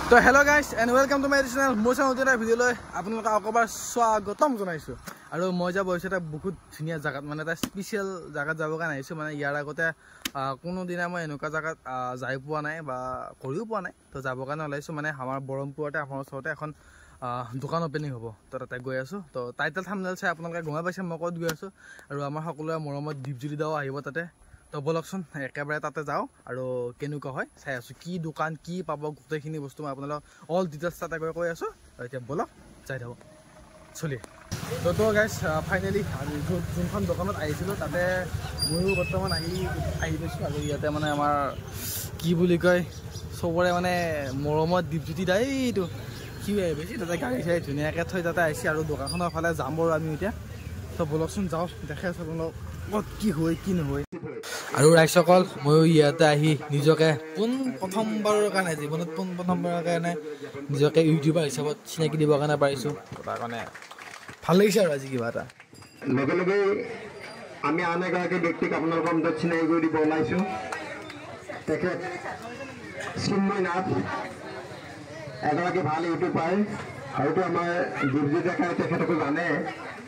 তো hello' guys and welcome to my channel. মোৰ চেনেলটোৰ ভিডিঅ'লৈ আপোনালোকক আকৌবাৰ স্বাগতম জনাইছোঁ। আৰু মই যাব হৈছে এটা বহুত ধুনীয়া জেগাত, মানে এটা স্পেচিয়েল জেগাত যাবৰ কাৰণে আহিছোঁ। মানে ইয়াৰ আগতে কোনোদিনা মই এনেকুৱা জেগাত যাই পোৱা নাই বা কৰিও পোৱা নাই। তো যাবৰ কাৰণে ওলাইছোঁ। মানে আমাৰ ব্ৰহ্মপুৰতে আমাৰ ওচৰতে এখন দোকান অপেনিং হ'ব। তো তাতে গৈ আছোঁ। তো টাইটেল থাম্বনেইল চাই আপোনালোকে গমে পাইছে মই ক'ত গৈ আছোঁ। আৰু আমাৰ সকলোৰে মৰমত দীপজ্যোতি দাও আহিব তাতে। তো বলকচোন একেবাৰে তাতে যাওঁ আৰু কেনেকুৱা হয় চাই আছোঁ। কি দোকান কি পাব গোটেইখিনি বস্তু মই আপোনালোকক অল ডিটেইলছ তাতে গৈ কৈ আছোঁ। আৰু এতিয়া বলক যাই থাকোঁ চলি। তো গাইজ ফাইনেলি আমি যোনখন দোকানত আহিছিলোঁ তাতে ময়ো বৰ্তমান আহি পাইছোঁ। আৰু ইয়াতে মানে আমাৰ কি বুলি কয় চবৰে মানে মৰমত দীপজ্যোতি দা এইটো কি বেছি তাতে গাড়ী চাড়ী ধুনীয়াকৈ থৈ তাতে আহিছে। আৰু দোকানখনৰ ফালে যাম বাৰু আমি এতিয়া। তো বলকচোন যাওঁ দেখাই আছোঁ আপোনালোক ক'ত কি হয় কি নহয়। আৰু ৰাইজসকল ময়ো ইয়াতে আহি নিজকে প্ৰথমবাৰৰ কাৰণে জীৱনত প্ৰথমবাৰৰ কাৰণে নিজকে ইউটিউবাৰ হিচাপত চিনাকি দিবৰ কাৰণে পাৰিছোঁ। তাৰ কাৰণে ভাল লাগিছে আৰু আজি কিবা এটা। লগে লগে আমি আন এগৰাকী ব্যক্তিক আপোনালোকৰ মাজত চিনাকি কৰি দিব ওলাইছোঁ। তেখেত চিন্ময় নাথ, এগৰাকী ভাল ইউটিউবাৰ। হয়তো আমাৰ দীপজ্যোতি ডেকাই তেখেতকো জানে,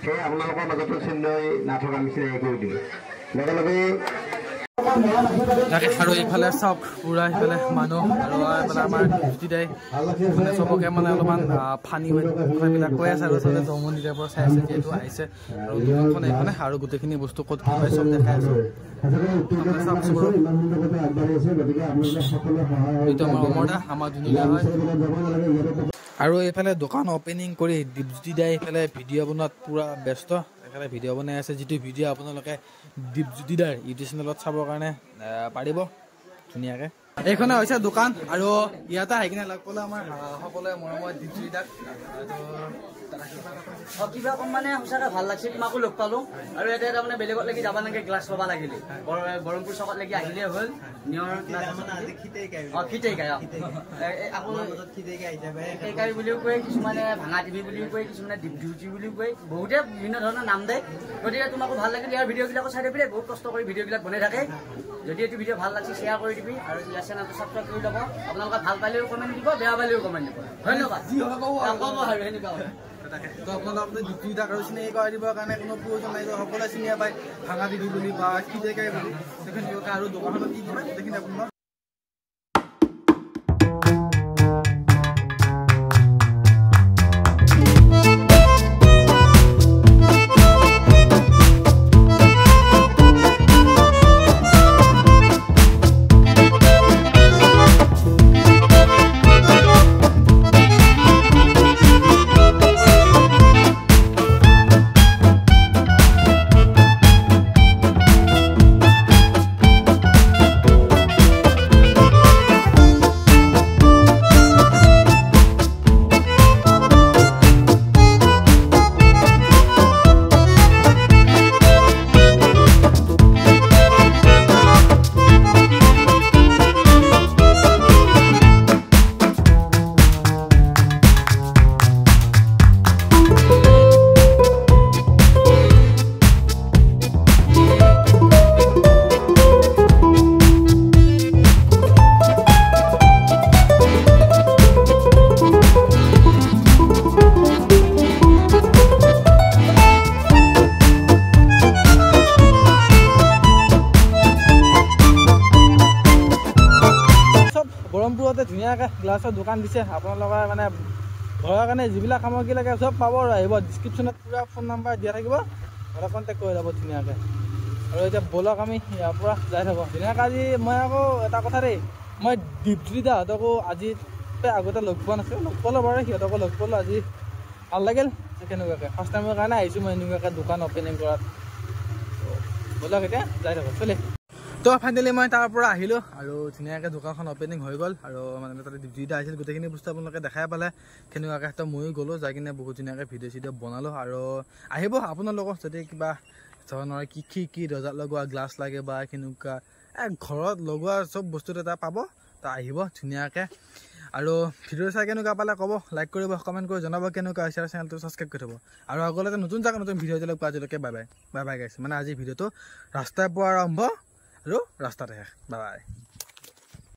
সেয়ে আপোনালোকৰ মাজতো চিন্ময় নাথক আমি চিনাকি কৰি দিওঁ। লগে লগে আৰু এইফালে চাওক পুৰা সেইফালে মানুহ আৰু এইফালে আমাৰ দীপজ্যোতি দাই মানে চবকে মানে অলপমান ফানি কথাবিলাক কৈ আছে। আৰু চবে জমনিৰ পৰা চাই আছে যিহেতু আহিছে। আৰু দোকানখন এইফালে আৰু গোটেইখিনি বস্তু ক'ত কি পায় চব দেখাই আছোঁ। এইটো আমাৰ অমৰদা, আমাৰ ধুনীয়া হয়। আৰু এইফালে দোকান অপেনিং কৰি দীপজ্যোতি দাই এইফালে ভিডিঅ' বনোৱাত পুৰা ব্যস্ত। এইফালে ভিডিঅ' বনাই আছে, যিটো ভিডিঅ' আপোনালোকে দীপজ্যোতি দাৰ ইউটিউব চেনেলত চাবৰ কাৰণে পাৰিব ধুনীয়াকৈ। এইখনে হৈছে দোকান। আৰু ইয়াতে আহি কিনে লগ পালোঁ আমাৰ সকলোৱে মৰমৰ দীপজ্যোতি দাক। কিবা কম মানে সঁচাকৈ ভাল লাগছে, তোমাকো লগ পালোঁ। আৰু ইয়াতে তাৰমানে বেলেগত লাগি যাব নালাগে, গ্লাছ ল'ব লাগিলে ব্ৰহ্মপুৰ চকত লাগি আহিলে হ'ল। খিতেইকাই বুলিও কয়, কিছুমানে ভাঙা টিভি বুলিও কয়, কিছুমানে দীপজ্যোতি বুলিও কয়, বহুতে বিভিন্ন ধৰণৰ নাম দেয়। গতিকে তোমাকো ভাল লাগিলে ইয়াৰ ভিডিঅ'বিলাকো চাই দিবি। বহুত কষ্ট কৰি ভিডিঅ'বিলাক বনাই থাকে। যদি এইটো ভিডিঅ' ভাল লাগছে শ্বেয়াৰ কৰি দিবি আৰু ইয়াৰ চেনেলটো ছাবস্ক্ৰাইব কৰি ল'ব। আপোনালোকে ভাল পালেও কমেণ্ট দিব, বেয়া পালেও কমেণ্ট দিব। ধন্যবাদ। তো আপোনালোকে দীপজ্যোতি দাক আৰু চিনাকি কৰাই দিবৰ কাৰণে কোনো প্ৰয়োজন নাই। সকলোৱে চিনিয়ে পায় ভাঙা টিভি বুলি বা খিতেইকাই বুলি। সেইখিনি আৰু দোকানখনত কি কৰে গোটেইখিনি আপোনালোক ব্ৰহ্মপুৰতে ধুনীয়াকৈ গ্লাছৰ দোকান দিছে। আপোনালোকে মানে ঘৰৰ কাৰণে যিবিলাক সামগ্ৰী লাগে চব পাব। আৰু আহিব ডিছক্ৰিপশ্যনত পুৰা ফোন নাম্বাৰ দিয়া থাকিব, ঘৰত কণ্টেক্ট কৰি যাব ধুনীয়াকৈ। আৰু এতিয়া বলক আমি ইয়াৰ পৰা যাই থাকোঁ ধুনীয়াকৈ। আজি মই আকৌ এটা কথা দেই, মই দীপজ্যোতি দাহঁতকো আজি আগতে লগ পোৱা নাছিলোঁ, লগ পালোঁ বাৰু সিহঁতকো লগ পালোঁ। আজি ভাল লাগিল কেনেকুৱাকৈ ফাৰ্ষ্ট টাইমৰ কাৰণে আহিছোঁ মই এনেকুৱাকৈ দোকান অপেনিং কৰাত। বলক এতিয়া যাই থাকোঁ চলি। তো ফাইনেলি মই তাৰ পৰা আহিলোঁ আৰু ধুনীয়াকৈ দোকানখন অপেনিং হৈ গ'ল। আৰু মানে তাতে দীপজ্যোতি দা আহিছিল, গোটেইখিনি বস্তু আপোনালোকে দেখাই পালে কেনেকুৱাকৈ। তো ময়ো গ'লোঁ, যাই কিনে বহুত ধুনীয়াকৈ ভিডিঅ' চিডিঅ' বনালোঁ। আৰু আহিব আপোনালোকক যদি কিবা ধৰণৰ কি দৰ্জাত লগোৱা গ্লাছ লাগে বা কেনেকুৱা ঘৰত লগোৱা চব বস্তু এটা পাব। তো আহিব ধুনীয়াকৈ। আৰু ভিডিঅ' চাই কেনেকুৱা পালে ক'ব, লাইক কৰিব, কমেণ্ট কৰি জনাব কেনেকুৱা হৈছে। আৰু চেনেলটো ছাবস্ক্ৰাইব কৰি থ'ব। আৰু আগলৈ নতুন জেগা নতুন ভিডিঅ' দিলে পোৱা আজিলৈকে বাই বাই গাইছে। মানে আজি ভিডিঅ'টো ৰাস্তাৰ পৰা আৰম্ভ আৰু ৰাস্তাতে শেষ। Bye bye.